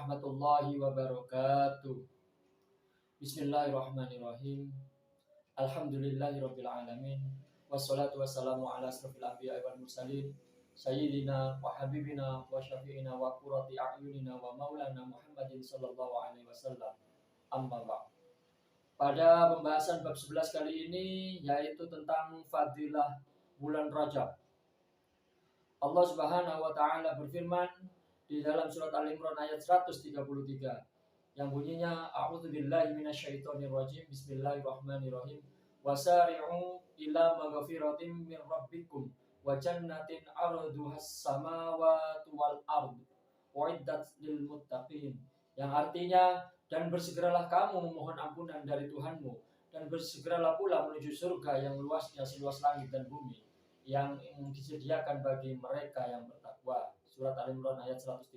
warahmatullahi wabarakatuh. Bismillahirrahmanirrahim. Alhamdulillahirabbil alamin. Wassalatu wassalamu ala asrofil anbiya'i wal mursalin sayyidina wa habibina wa syafi'ina wa qurrati a'yunina wa maulana Muhammadin sallallahu alaihi wasallam. Amma ba'd. Pada pembahasan bab 11 kali ini yaitu tentang fadilah bulan Rajab. Allah Subhanahu wa taala berfirman di dalam surat Al-Imran ayat 133 yang bunyinya a'udzubillahi minasyaitonirrajim bismillahirrahmanirrahim wasari'u ila maghfiratin min rabbikum wa jannatin 'arduhas samawati wal ard uiddat lil muttaqin, yang artinya dan bersegeralah kamu memohon ampunan dari Tuhanmu dan bersegeralah pula menuju surga yang luasnya seluas langit dan bumi yang disediakan bagi mereka yang bertakwa. Surat Al-Imran ayat 133.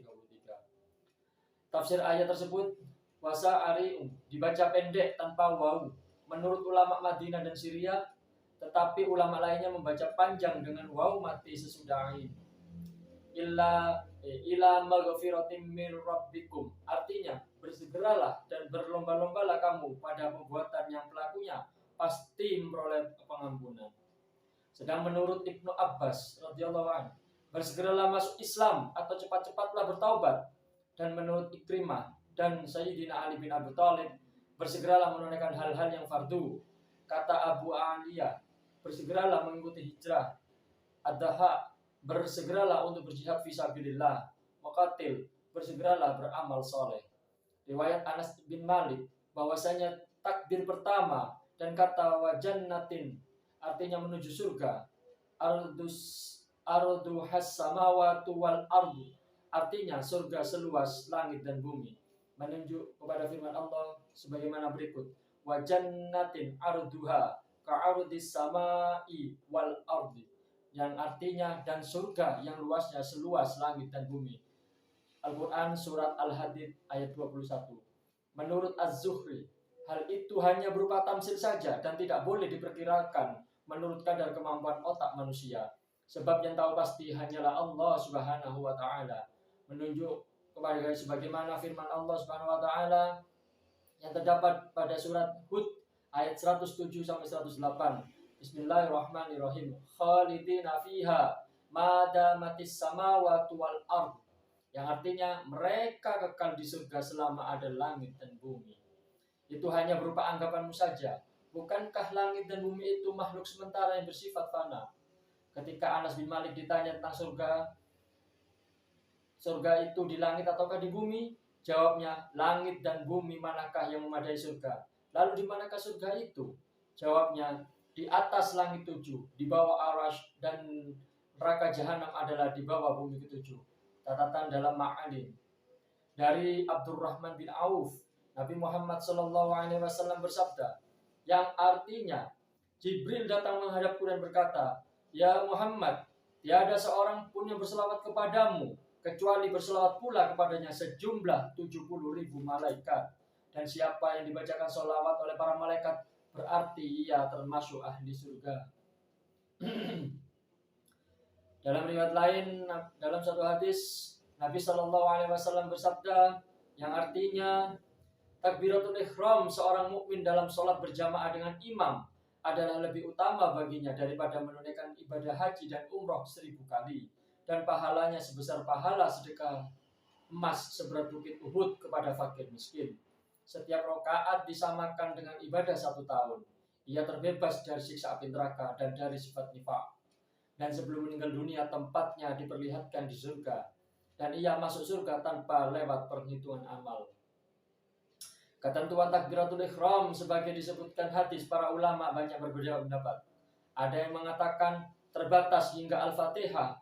Tafsir ayat tersebut wasa'ari'u dibaca pendek tanpa wawu menurut ulama Madinah dan Syria, tetapi ulama lainnya membaca panjang dengan wawu mati sesudah ain. Ila maghfiratin min rabbikum, artinya bersegeralah dan berlomba-lombalah kamu pada perbuatan yang pelakunya pasti memperoleh pengampunan. Sedang menurut Ibnu Abbas radhiyallahu anhu, bersegeralah masuk Islam atau cepat-cepatlah bertaubat. Dan menurut Ikrimah dan Sayyidina Ali bin Abi Thalib, bersegeralah menunaikan hal-hal yang fardu. Kata Abu Aliyah, bersegeralah mengikuti hijrah. Ad-Daha, bersegeralah untuk berjihad fisabilillah. Muqatil, bersegeralah beramal soleh. Riwayat Anas bin Malik bahwasanya takbir pertama dan kata wajannatin artinya menuju surga, arduhas samawati wal ardu artinya surga seluas langit dan bumi, menunjuk kepada firman Allah sebagaimana berikut, wajannatin arduha ka'ardis samai wal ardi, yang artinya dan surga yang luasnya seluas langit dan bumi. Al-Quran surat Al-Hadid ayat 21. Menurut Az-Zuhri, hal itu hanya berupa tamsil saja dan tidak boleh diperkirakan menurut kadar kemampuan otak manusia, sebab yang tahu pasti hanyalah Allah Subhanahu wa taala. Menunjuk kepada sebagaimana firman Allah Subhanahu wa taala yang terdapat pada surat Hud ayat 107 sampai 108. Bismillahirrahmanirrahim. Khalidina fiha ma damatis samawati wal ard, yang artinya mereka kekal di surga selama ada langit dan bumi. Itu hanya berupa anggapanmu saja. Bukankah langit dan bumi itu makhluk sementara yang bersifat fana? Ketika Anas bin Malik ditanya tentang surga itu di langit ataukah di bumi? Jawabnya, langit dan bumi manakah yang memadai surga? Lalu di manakah surga itu? Jawabnya, di atas langit 7, di bawah Arash, dan neraka Jahanam adalah di bawah bumi ke-7. Catatan dalam Ma'alim. Dari Abdurrahman bin Auf, Nabi Muhammad SAW bersabda, yang artinya Jibril datang menghadapku dan berkata, ya Muhammad, tiada seorang pun yang berselawat kepadamu kecuali berselawat pula kepadanya sejumlah 70.000 malaikat, dan siapa yang dibacakan selawat oleh para malaikat berarti ia termasuk ahli surga. Dalam riwayat lain, dalam satu hadis Nabi SAW bersabda yang artinya takbiratul ihram seorang mukmin dalam sholat berjamaah dengan imam adalah lebih utama baginya daripada menunaikan ibadah haji dan umroh 1000 kali, dan pahalanya sebesar pahala sedekah emas seberat bukit Uhud kepada fakir miskin. Setiap rakaat disamakan dengan ibadah 1 tahun. Ia terbebas dari siksa api neraka dan dari sifat nifaq. Dan sebelum meninggal dunia tempatnya diperlihatkan di surga, dan ia masuk surga tanpa lewat perhitungan amal. Ketentuan takbiratul ihram sebagai disebutkan hadis para ulama banyak berbeda pendapat. Ada yang mengatakan terbatas hingga Al-Fatihah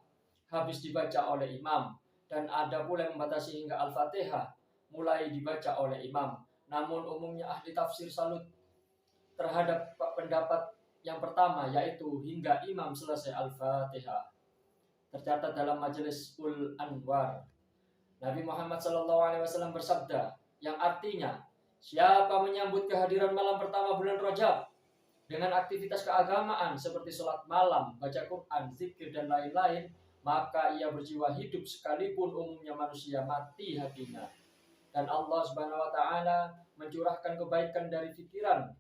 habis dibaca oleh imam, dan ada pula yang membatasi hingga Al-Fatihah mulai dibaca oleh imam. Namun umumnya ahli tafsir salut terhadap pendapat yang pertama, yaitu hingga imam selesai Al-Fatihah. Tercatat dalam Majelis Ul Anwar, Nabi Muhammad SAW bersabda yang artinya, siapa menyambut kehadiran malam pertama bulan Rajab dengan aktivitas keagamaan seperti sholat malam, baca Quran, zikir, dan lain-lain, maka ia berjiwa hidup sekalipun umumnya manusia mati hatinya. dan Allah Subhanahu wa taala mencurahkan kebaikan dari pikiran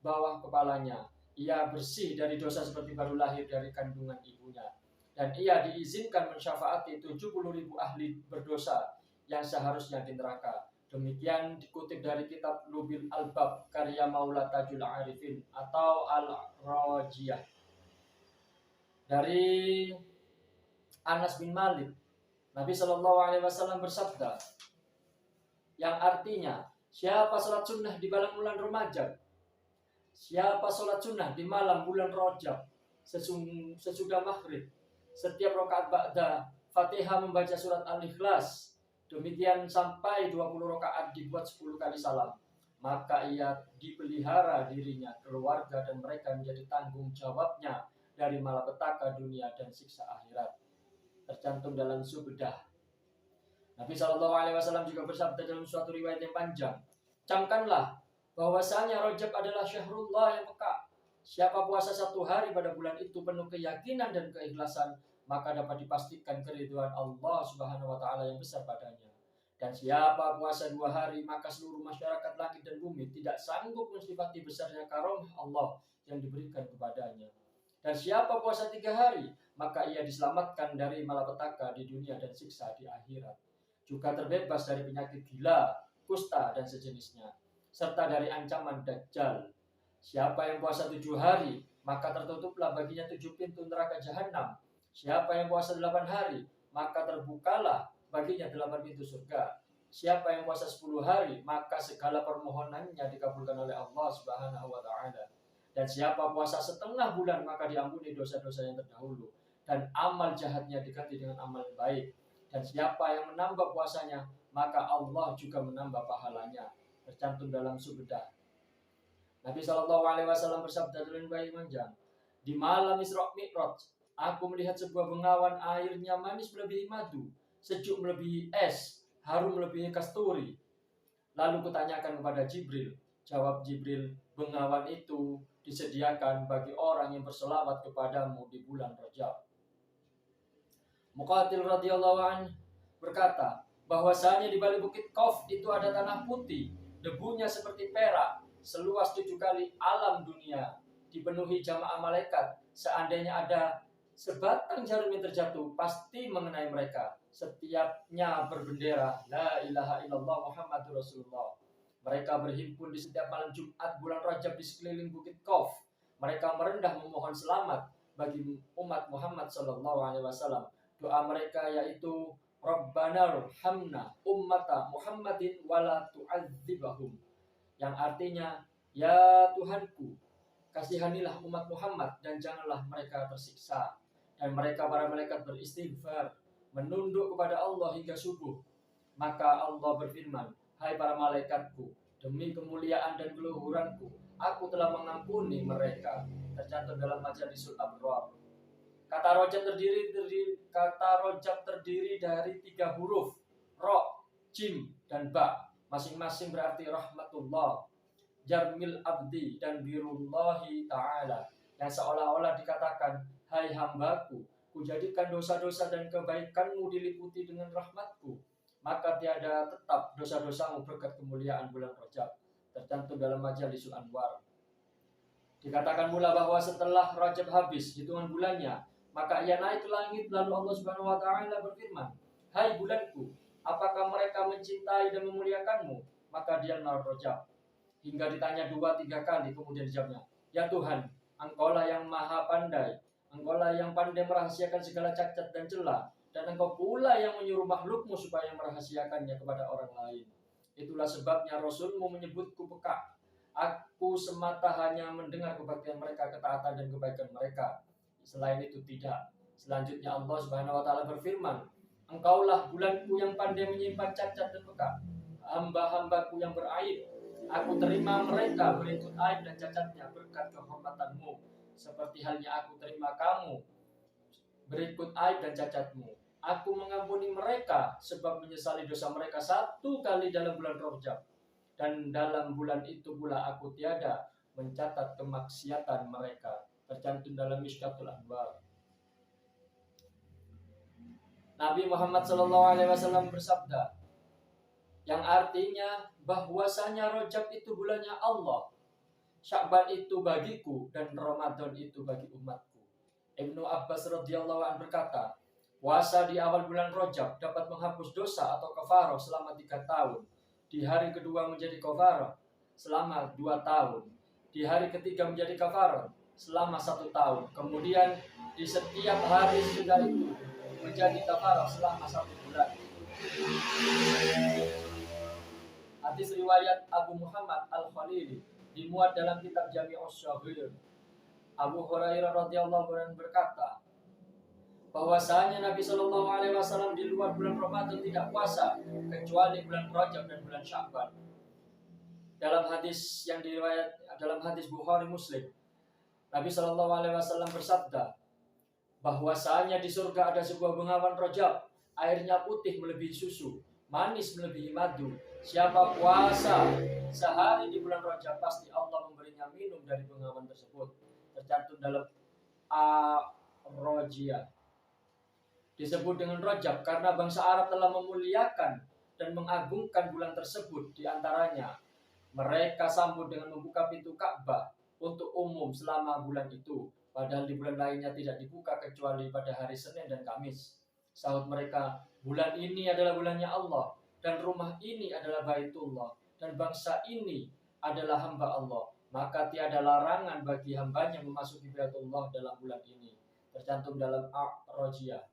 bawah kepalanya. Ia bersih dari dosa seperti baru lahir dari kandungan ibunya. Dan ia diizinkan mensyafaati 70.000 ahli berdosa yang seharusnya di neraka. Demikian dikutip dari kitab Lubil Albab karya Maula Tajul Arifin atau Al-Rajiyah. Dari Anas bin Malik, Nabi Shallallahu Alaihi Wasallam bersabda, yang artinya, siapa sholat sunnah di malam bulan Ramadan, siapa sholat sunnah di malam bulan Rajab sesudah maghrib, setiap rakaat ba'da Fatihah membaca surat Al-Ikhlas, demikian sampai 20 rakaat dibuat 10 kali salam, maka ia dipelihara dirinya, keluarga dan mereka menjadi tanggung jawabnya dari malapetaka dunia dan siksa akhirat. Tercantum dalam Subdah. Nabi Shallallahu Alaihi Wasallam juga bersabda dalam suatu riwayat yang panjang, camkanlah bahwasanya Rajab adalah syahrullah yang peka. Siapa puasa 1 hari pada bulan itu penuh keyakinan dan keikhlasan, maka dapat dipastikan keridhaan Allah Subhanahu wa taala yang besar padanya. Dan siapa puasa 2 hari, maka seluruh masyarakat langit dan bumi tidak sanggup mensifati besarnya karunia Allah yang diberikan kepadanya. Dan siapa puasa 3 hari, maka ia diselamatkan dari malapetaka di dunia dan siksa di akhirat. Juga terbebas dari penyakit gila, kusta, dan sejenisnya, serta dari ancaman Dajjal. Siapa yang puasa 7 hari, maka tertutuplah baginya 7 pintu neraka jahanam. Siapa yang puasa 8 hari, maka terbukalah baginya 8 pintu surga. Siapa yang puasa 10 hari, maka segala permohonannya dikabulkan oleh Allah Subhanahu wa taala. Dan siapa puasa setengah bulan, maka diampuni dosa-dosa yang terdahulu, dan amal jahatnya diganti dengan amal baik. Dan siapa yang menambah puasanya, maka Allah juga menambah pahalanya. Tercantum dalam Subdah. Nabi Shallallahu Alaihi Wasallam bersabda dalam riwayat panjang, di malam Isra Mi'raj, aku melihat sebuah bengawan airnya manis melebihi madu, sejuk melebihi es, harum melebihi kasturi. Lalu kutanyakan kepada Jibril. Jawab Jibril, bengawan itu disediakan bagi orang yang berselawat kepadamu di bulan Rajab. Muqatil radhiyallahu anhu berkata, bahwasanya di balik bukit Qaf itu ada tanah putih, debunya seperti perak, seluas 7 kali alam dunia, dipenuhi jamaah malaikat. Seandainya ada sebatang jarum yang terjatuh, pasti mengenai mereka. Setiapnya berbendera la ilaha illallah Muhammadur Rasulullah. Mereka berhimpun di setiap malam Jumat bulan Rajab di sekeliling bukit Qaf. Mereka merendah memohon selamat bagi umat Muhammad sallallahu alaihi wasallam. Doa mereka yaitu Rabbana rhamna ummata Muhammadin wala tu'adzibahum, yang artinya, ya Tuhanku, kasihanilah umat Muhammad dan janganlah mereka tersiksa. Dan mereka para malaikat beristighfar, menunduk kepada Allah hingga subuh. Maka Allah berfirman, hai para malaikatku, demi kemuliaan dan keluhuranku, aku telah mengampuni mereka. Tercantum dalam Majalisul Abrar. Kata rojab terdiri dari 3 huruf, ro, jim, dan ba. Masing-masing berarti rahmatullah, jarmil abdi, dan birullahi ta'ala. Yang seolah-olah dikatakan, hai hambaku, kujadikan dosa-dosa dan kebaikanmu diliputi dengan rahmatku, maka tiada tetap dosa-dosamu berkat kemuliaan bulan Rajab. Tercantum dalam Majalisul Anwar. Dikatakan pula bahwa setelah Rajab habis hitungan bulannya, maka ia naik ke langit, lalu Allah Subhanahu wa taala berfirman, hai bulanku, apakah mereka mencintai dan memuliakanmu? Maka diamlah Rajab. Hingga ditanya 2-3 kali, kemudian dijawabnya, ya Tuhan, Engkaulah yang maha pandai, Engkaulah yang pandai merahasiakan segala cacat dan celah, dan Engkau pula yang menyuruh makhlukmu supaya merahasiakannya kepada orang lain. Itulah sebabnya Rasulmu menyebutku peka. Aku semata hanya mendengar kebaktian mereka, ketaatan dan kebaikan mereka. Selain itu tidak. Selanjutnya Allah Subhanahu wa taala berfirman, Engkaulah bulanku yang pandai menyimpan cacat dan peka, hamba-hambaku yang beraib. Aku terima mereka berikut aib dan cacatnya berkat kehormatanmu, seperti halnya aku terima kamu berikut aib dan cacatmu. Aku mengampuni mereka sebab menyesali dosa mereka 1 kali dalam bulan Rajab, dan dalam bulan itu pula aku tiada mencatat kemaksiatan mereka. Tercantum dalam Mishkatul Anwar. Nabi Muhammad SAW bersabda, yang artinya bahwasanya Rajab itu bulannya Allah, Sya'ban itu bagiku, dan Ramadan itu bagi umatku. Ibnu Abbas radhiyallahu anhu berkata, puasa di awal bulan Rajab dapat menghapus dosa atau kafarah selama 3 tahun. Di hari kedua menjadi kafarah selama 2 tahun. Di hari ketiga menjadi kafarah selama 1 tahun. Kemudian di setiap hari sesudah itu menjadi kafarah selama 1 bulan. Hadis riwayat Abu Muhammad Al-Khalili dimuat dalam kitab Jami'us Syaghir. Abu Hurairah radhiyallahu anhu berkata, bahwasanya Nabi Shallallahu Alaihi Wasallam di luar bulan Ramadan tidak puasa kecuali bulan Rajab dan bulan Sya'ban. Dalam hadis yang diriwayat dalam hadis Bukhari Muslim, Nabi Shallallahu Alaihi Wasallam bersabda, bahwasanya di surga ada sebuah bengawan Rajab, airnya putih melebihi susu, manis melebihi madu. Siapa puasa sehari di bulan Rajab, pasti Allah memberinya minum dari bengawan tersebut. Tercantum dalam Ar-Rajiyah. Disebut dengan Rajab karena bangsa Arab telah memuliakan dan mengagungkan bulan tersebut. Di antaranya, mereka sambut dengan membuka pintu Ka'bah untuk umum selama bulan itu. Padahal di bulan lainnya tidak dibuka kecuali pada hari Senin dan Kamis. Sahut mereka, bulan ini adalah bulannya Allah, dan rumah ini adalah Baitullah, dan bangsa ini adalah hamba Allah. Maka tiada larangan bagi hambanya memasuki Baitullah dalam bulan ini. Tercantum dalam Ar-Rajiyah.